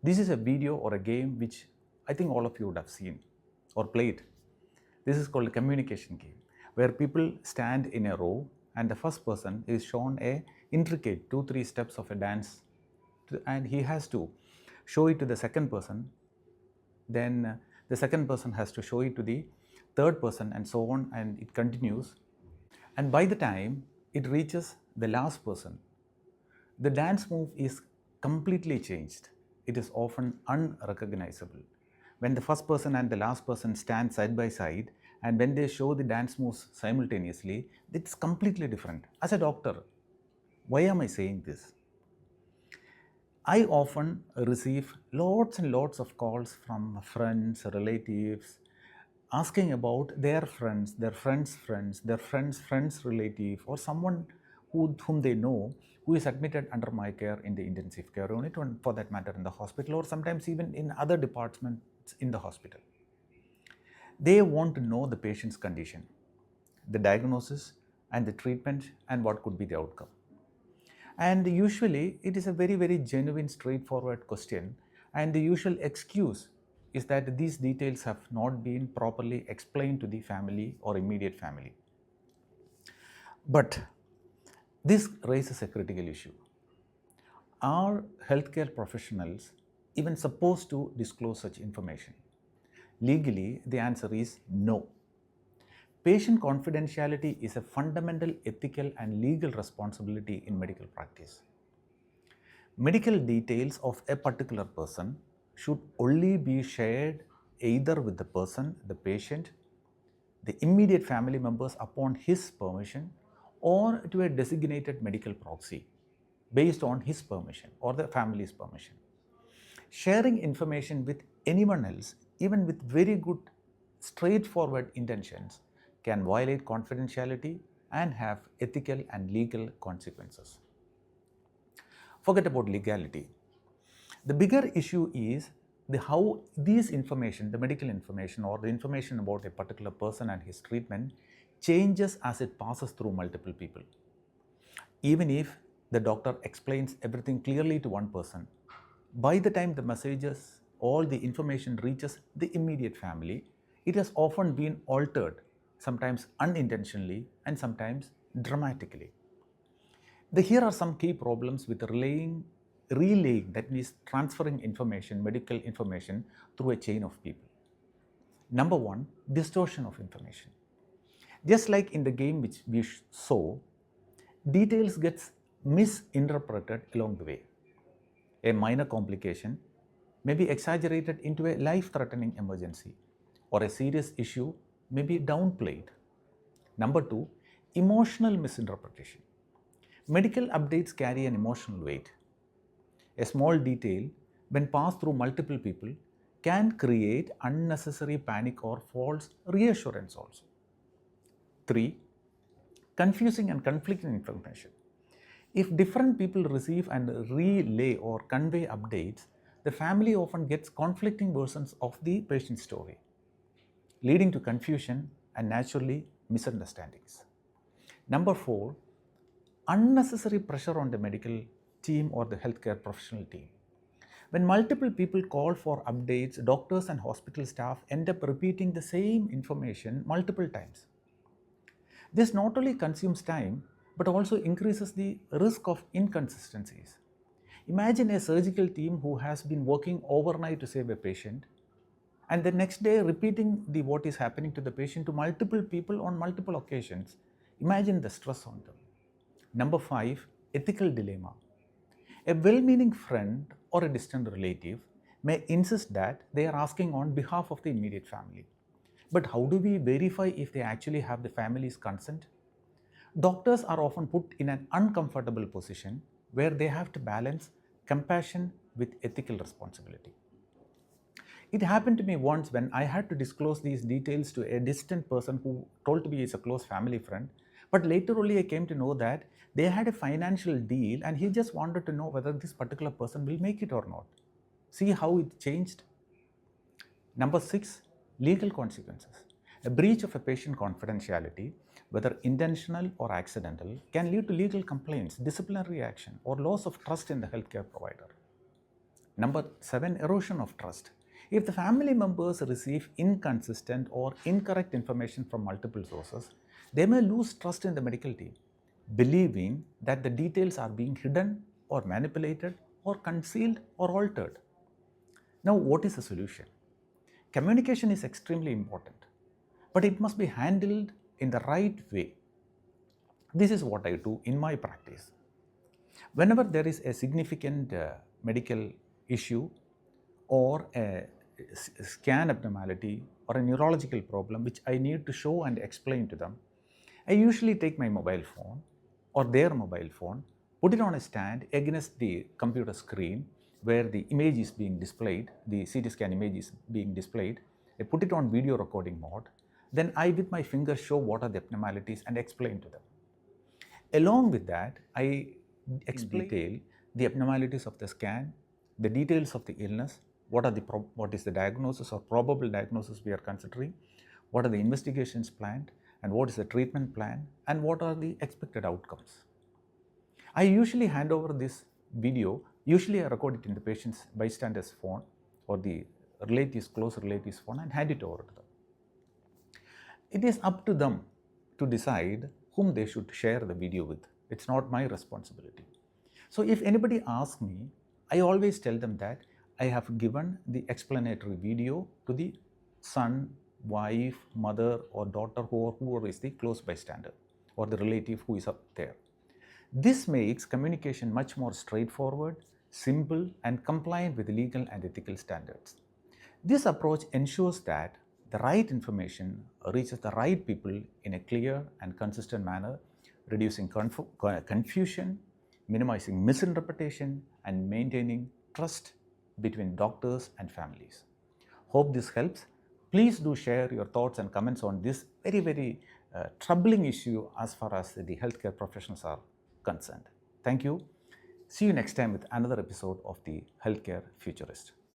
This is a video or a game which I think all of you would have seen or played. This is called a communication game, where people stand in a row and the first person is shown a intricate 2-3 steps of a dance, and he has to show it to the second person. Then the second person has to show it to the third person, and so on, and it continues. And by the time it reaches the last person, the dance move is completely changed. It is often unrecognizable. When the first person and the last person stand side by side, and when they show the dance moves simultaneously, it's completely different. As a doctor, why am I saying this? I often receive lots and lots of calls from friends, relatives, asking about their friends, their friends' friends, their friends' friends' relative, or someone whom they know who is admitted under my care in the intensive care unit, or for that matter in the hospital, or sometimes even in other departments in the hospital. They want to know the patient's condition, the diagnosis, and the treatment, and what could be the outcome. And usually it is a very, very genuine, straightforward question. And the usual excuse is that these details have not been properly explained to the family or immediate family. But this raises a critical issue. Are healthcare professionals even supposed to disclose such information? Legally, the answer is no. Patient confidentiality is a fundamental ethical and legal responsibility in medical practice. Medical details of a particular person should only be shared either with the person, the patient, the immediate family members upon his permission, or to a designated medical proxy based on his permission or the family's permission. Sharing information with anyone else, even with very good, straightforward intentions, can violate confidentiality and have ethical and legal consequences. Forget about legality. The bigger issue is how these information, the medical information or the information about a particular person and his treatment, changes as it passes through multiple people. Even if the doctor explains everything clearly to one person, by the time the messages, all the information reaches the immediate family, it has often been altered, sometimes unintentionally and sometimes dramatically. Here are some key problems with relaying, that means transferring information, medical information, through a chain of people. Number one, distortion of information. Just like in the game which we saw, details gets misinterpreted along the way. A minor complication may be exaggerated into a life-threatening emergency, or a serious issue may be downplayed. Number two, emotional misinterpretation. Medical updates carry an emotional weight. A small detail, when passed through multiple people, can create unnecessary panic or false reassurance also. 3. Confusing and conflicting information. If different people receive and relay or convey updates, the family often gets conflicting versions of the patient's story, leading to confusion and naturally misunderstandings. Number 4, unnecessary pressure on the medical team or the healthcare professional team. When multiple people call for updates, doctors and hospital staff end up repeating the same information multiple times. This not only consumes time, but also increases the risk of inconsistencies. Imagine a surgical team who has been working overnight to save a patient, and the next day repeating what is happening to the patient to multiple people on multiple occasions. Imagine the stress on them. Number 5, ethical dilemma. A well-meaning friend or a distant relative may insist that they are asking on behalf of the immediate family. But how do we verify if they actually have the family's consent? Doctors are often put in an uncomfortable position where they have to balance compassion with ethical responsibility. It happened to me once when I had to disclose these details to a distant person who told to me is a close family friend. But later only I came to know that they had a financial deal and he just wanted to know whether this particular person will make it or not. See how it changed? Number 6, legal consequences. A breach of a patient confidentiality, whether intentional or accidental, can lead to legal complaints, disciplinary action, or loss of trust in the healthcare provider. Number 7, erosion of trust. If the family members receive inconsistent or incorrect information from multiple sources, they may lose trust in the medical team, believing that the details are being hidden or manipulated or concealed or altered. Now, what is the solution? Communication is extremely important, but it must be handled in the right way. This is what I do in my practice. Whenever there is a significant medical issue or a scan abnormality or a neurological problem which I need to show and explain to them, I usually take my mobile phone or their mobile phone, put it on a stand against the computer screen where the image is being displayed, the CT scan image is being displayed. I put it on video recording mode. Then I, with my fingers, show what are the abnormalities and explain to them. Along with that, I explain in detail the abnormalities of the scan, the details of the illness, what is the diagnosis or probable diagnosis we are considering, what are the investigations planned, and what is the treatment plan, and what are the expected outcomes. I usually hand over this video, usually I record it in the patient's bystander's phone or the close relative's phone, and hand it over to them. It is up to them to decide whom they should share the video with. It's not my responsibility. So if anybody asks me, I always tell them that I have given the explanatory video to the son, wife, mother or daughter, whoever is the close bystander or the relative who is up there. This makes communication much more straightforward, simple and compliant with legal and ethical standards. This approach ensures that the right information reaches the right people in a clear and consistent manner, reducing confusion, minimizing misinterpretation, and maintaining trust between doctors and families. Hope this helps. Please do share your thoughts and comments on this very troubling issue as far as the healthcare professionals are concerned. Thank you. See you next time with another episode of the Healthcare Futurist.